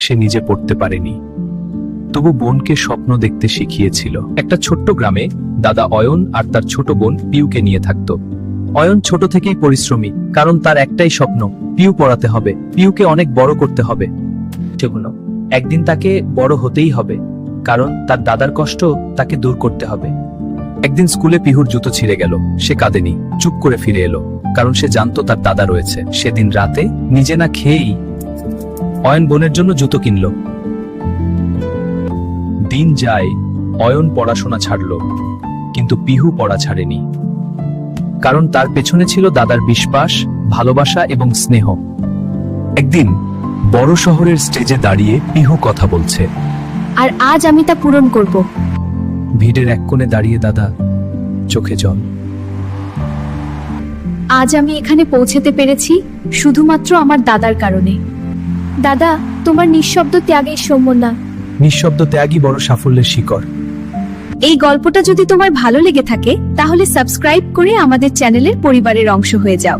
সে নিজে পড়তে পারেনি, তবু বোনকে স্বপ্ন দেখতে শিখিয়েছিল। একটা ছোট্ট গ্রামে দাদা অয়ন আর তার ছোট বোন পিউকে নিয়ে থাকত। অয়ন ছোট থেকেই পরিশ্রমী, কারণ তার একটাই স্বপ্ন, পিউ পড়াতে হবে, পিউকে অনেক বড় করতে হবে। সেগুলো একদিন তাকে বড় হতেই হবে, কারণ তার দাদার কষ্ট তাকে দূর করতে হবে। একদিন স্কুলে পিহুর জুতো ছিঁড়ে গেল। সে কাঁদেনি, চুপ করে ফিরে এলো, কারণ সে জানতো তার দাদা রয়েছে। সেদিন রাতে নিজে না খেয়েই অয়ন বোনের জন্য জুতো কিনল। দিন যায়, অয়ন পড়াশোনা ছাড়ল, কিন্তু পিহু পড়া ছাড়েনি, কারণ তার পেছনে ছিল দাদার বিশ্বাস, ভালোবাসা এবং স্নেহ। একদিন বড় শহরের স্টেজে দাঁড়িয়ে পিহু কথা বলছে। আর আজ আমি তা পূরণ করব। ভিড়ের এক কোণে দাঁড়িয়ে দাদা, চোখে জল। আজ আমি এখানে পৌঁছতে পেরেছি শুধুমাত্র আমার দাদার কারণে। দাদা, তোমার নিঃশব্দ ত্যাগের সম্মাননা। নিঃশব্দ ত্যাগই বড় সাফল্যের শিকড়। এই গল্পটা যদি তোমার ভালো লেগে থাকে তাহলে সাবস্ক্রাইব করে আমাদের চ্যানেলের পরিবারের অংশ হয়ে যাও।